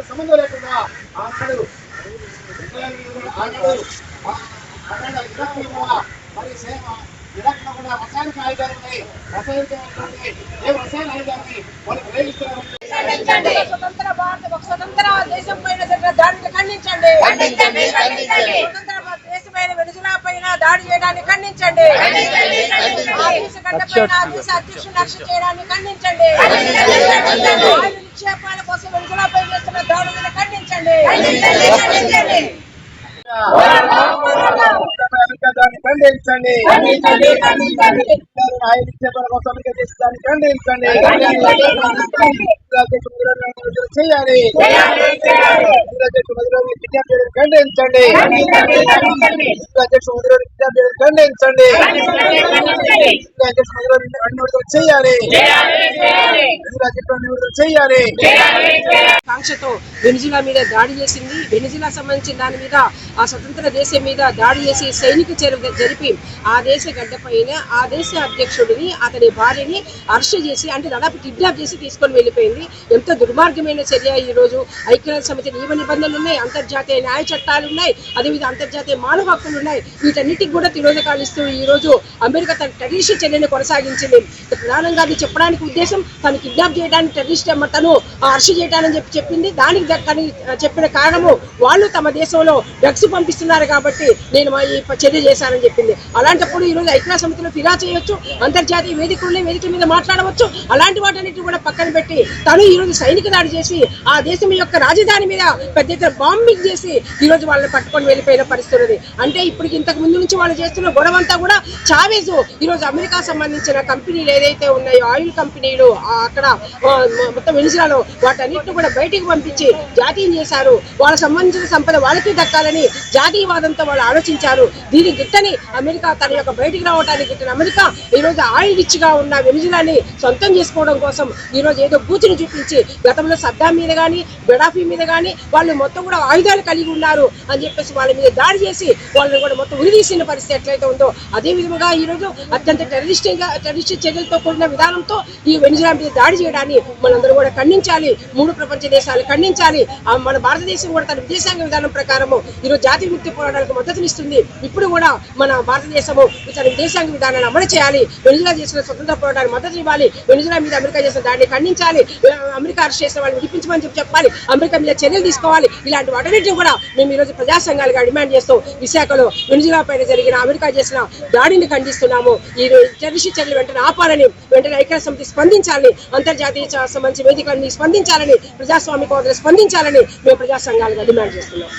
సంబంధం లేకుండా ఆనాడు మరి ఇరాక్లో కూడా రసాయనిక ఆయుధాలు ఉన్నాయి. రసాయన ఆయుధాన్ని వాళ్ళు ప్రయోగిస్తున్నారు. స్వతంత్ర భారత స్వతంత్ర దేశం పైన జరిగిన దాడిని ఖండించండి. స్వతంత్ర దేశమైన వెనుజులా పైన దాడి చేయడాన్ని ఖండించండి. దేశ అధ్యక్షుడిని అరెస్ట్ చేయడాన్ని ఖండించండి. ఆయుధ నిక్షేపాల కోసం వెనుజులా పై చేస్తున్న దాడులను ఖండించండి. ఖండించండి. ఆయుధ నిక్షేపాల కోసం చేసేదాన్ని ఖండించండి. చేయాలి. ఖండించండి. ఖండించండి. చేయాలి. చేయాలి. కాంక్షతో వెనుజులా మీద దాడి చేసింది. వెనుజులా సంబంధించిన దాని మీద ఆ స్వతంత్ర దేశం మీద దాడి చేసి సైనిక చర్య జరిపి ఆ దేశ గడ్డపైన ఆ దేశ అధ్యక్షుడిని అతని భార్యని అరెస్ట్ చేసి అంటే దాదాపు కిడ్నాప్ చేసి తీసుకొని వెళ్ళిపోయింది. ఎంత దుర్మార్గమైన చర్య. ఈ రోజు ఐక్యరాజ్య సమితి నియమ నిబంధనలు ఉన్నాయి, అంతర్జాతీయ న్యాయ చట్టాలు ఉన్నాయి, అదేవిధంగా అంతర్జాతీయ మానవ హక్కులు ఉన్నాయి. వీటన్నిటికి కూడా తిరోధకాలు ఇస్తూ ఈ రోజు అమెరికా తన టెర్రరిస్ట్ చర్యను కొనసాగించింది. ప్రధానంగా అది చెప్పడానికి ఉద్దేశం తను కిడ్నాప్ చేయడానికి టెర్రరిస్ట్ తను అరెస్ట్ చేయడానని చెప్పింది. దానికి చెప్పిన కారణము వాళ్ళు తమ దేశంలో డ్రగ్స్ పంపిస్తున్నారు కాబట్టి నేను ఈ చర్య చేశానని చెప్పింది. అలాంటప్పుడు ఈ రోజు ఐక్యరాజ్య సమితిలో ఫిర్యాదు చేయొచ్చు, అంతర్జాతీయ వేదికల మీద మాట్లాడవచ్చు. అలాంటి వాటన్నిటిని కూడా పక్కన పెట్టి తను ఈ రోజు సైనిక దాడి చేసి ఆ దేశం యొక్క రాజధాని మీద పెద్ద ఎత్తున బాంబింగ్ చేసి ఈ రోజు వాళ్ళని పట్టుకొని వెళ్ళిపోయిన పరిస్థితి. అంటే ఇప్పుడు ఇంతకు ముందు నుంచి వాళ్ళు చేస్తున్న గొడవంతా కూడా చావేజ్ ఈ రోజు అమెరికా సంబంధించిన కంపెనీలు ఏదైతే ఉన్నాయో ఆయిల్ కంపెనీలు అక్కడ మొత్తం వెనుజులాలో వాటన్నిటిని కూడా బయటికి పంపించి జాతీయం చేశారు. వాళ్ళకి సంబంధించిన సంపద వాళ్ళకి దక్కాలని జాతీయవాదంతో వాళ్ళు ఆలోచించారు. దీని గిట్టని అమెరికా తన యొక్క బయటికి రావడానికి గిట్టని అమెరికా ఈ రోజు ఆయిల్ రిచ్ గా ఉన్న వెనుజులాని సొంతం చేసుకోవడం కోసం ఈ రోజు ఏదో బూచిని చూపించి గతంలో సద్దాం మీద కానీ గడాఫీ మీద కానీ వాళ్ళు మొత్తం కూడా ఆయుధాలు కలిగి ఉన్నారు అని చెప్పేసి వాళ్ళ మీద దాడి చేసి వాళ్ళని కూడా మొత్తం ఉరిదీసిన పరిస్థితి ఎట్లయితే ఉందో అదే విధంగా ఈ రోజు అత్యంత టెర్రరిస్ట్ చర్యలతో కూడిన విధానంతో ఈ వెనుజులా మీద దాడి చేయడాన్ని మనందరూ కూడా ఖండించాలి. 3 ప్రపంచ దేశాలు ఖండించాలి. మన భారతదేశం కూడా తన విదేశాంగ విధానం ప్రకారము ఈరోజు జాతీయ ముక్తి పోరాటాలకు మద్దతునిస్తుంది. ఇప్పుడు కూడా మన భారతదేశము తన విదేశాంగ విధానాన్ని అమలు చేయాలి. వెనుజులా చేసిన స్వతంత్ర పోరాటానికి మద్దతు ఇవ్వాలి. వెనుజులా మీద అమెరికా చేసిన దాడిని ఖండించాలి. అమెరికా అరెస్ట్ చేసిన వాళ్ళని విడిపించమని చెప్పాలి. అమెరికా మీద చర్యలు తీసుకోవాలి. ఇలాంటి వాటన్నిటిని కూడా మేము ఈరోజు ప్రజా సంఘాలుగా డిమాండ్ చేస్తూ విశాఖలో వెనుజులా పైన జరిగిన అమెరికా చేసిన దాడిని ఖండిస్తున్నాము. ఈ టెర్రరిస్ట్ చర్యలు వెంటనే ఆపాలని, వెంటనే ఐక్యరాజ్య సమితి స్పందించాలని, అంతర్జాతీయ సంబంధించిన వేదికలన్నీ స్పందించాలని, ప్రజాస్వామిక స్పందించాలని మేము ప్రజా సంఘాలుగా డిమాండ్ చేస్తున్నాం.